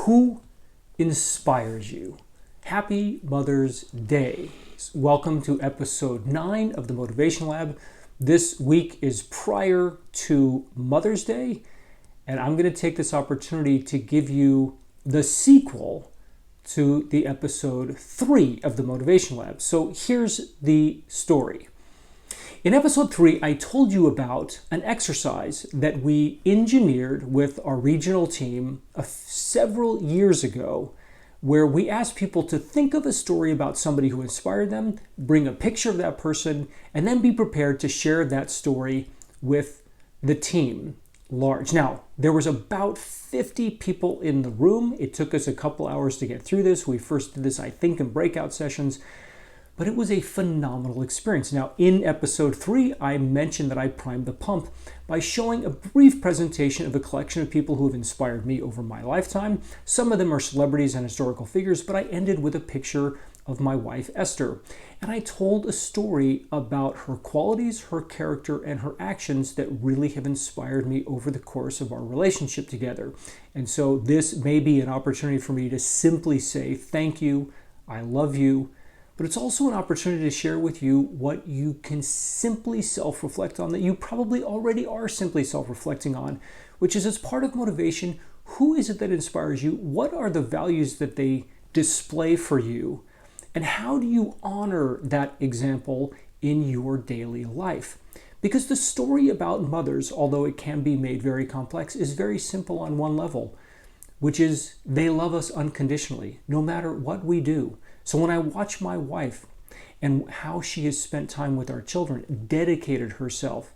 Who inspires you? Happy Mother's Day. Welcome to episode 9 of the Motivation Lab. This week is prior to Mother's Day, and I'm going to take this opportunity to give you the sequel to the episode 3 of the Motivation Lab. So here's the story. In episode 3, I told you about an exercise that we engineered with our regional team several years ago, where we asked people to think of a story about somebody who inspired them, bring a picture of that person, and then be prepared to share that story with the team large. Now, there was about 50 people in the room. It took us a couple hours to get through this. We first did this, I think, in breakout sessions. But it was a phenomenal experience. Now, in episode 3, I mentioned that I primed the pump by showing a brief presentation of a collection of people who have inspired me over my lifetime. Some of them are celebrities and historical figures, but I ended with a picture of my wife, Esther. And I told a story about her qualities, her character, and her actions that really have inspired me over the course of our relationship together. And so this may be an opportunity for me to simply say, thank you, I love you. But it's also an opportunity to share with you what you can simply self-reflect on, that you probably already are simply self-reflecting on, which is, as part of motivation, who is it that inspires you? What are the values that they display for you? And how do you honor that example in your daily life? Because the story about mothers, although it can be made very complex, is very simple on one level, which is they love us unconditionally, no matter what we do. So when I watch my wife and how she has spent time with our children, dedicated herself,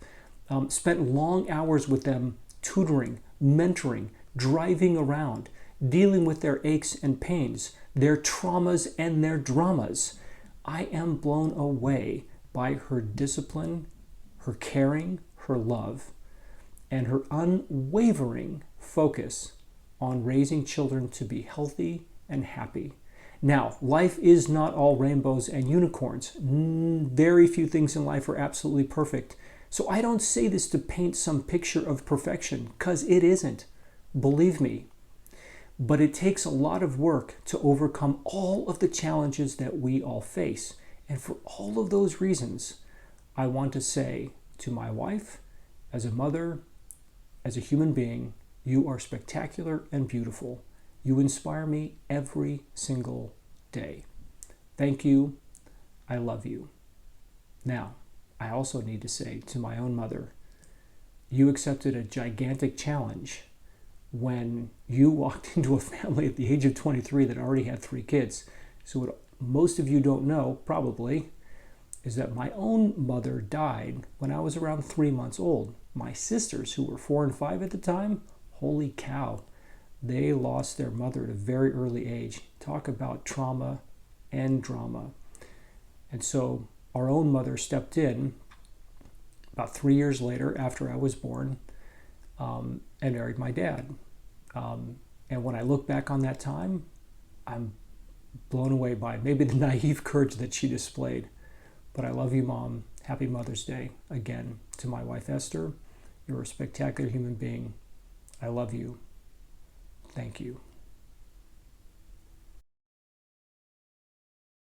spent long hours with them, tutoring, mentoring, driving around, dealing with their aches and pains, their traumas and their dramas, I am blown away by her discipline, her caring, her love, and her unwavering focus on raising children to be healthy and happy. Now, life is not all rainbows and unicorns. Very few things in life are absolutely perfect. So I don't say this to paint some picture of perfection, because it isn't. Believe me. But it takes a lot of work to overcome all of the challenges that we all face. And for all of those reasons, I want to say to my wife, as a mother, as a human being, you are spectacular and beautiful. You inspire me every single day. Thank you. I love you. Now, I also need to say to my own mother, you accepted a gigantic challenge when you walked into a family at the age of 23 that already had 3 kids. So what most of you don't know, probably, is that my own mother died when I was around 3 months old. My sisters, who were 4 and 5 at the time, holy cow, they lost their mother at a very early age. Talk about trauma and drama. And so our own mother stepped in about 3 years later after I was born, and married my dad. And when I look back on that time, I'm blown away by maybe the naive courage that she displayed. But I love you, Mom. Happy Mother's Day. Again, to my wife, Esther, you're a spectacular human being. I love you. Thank you.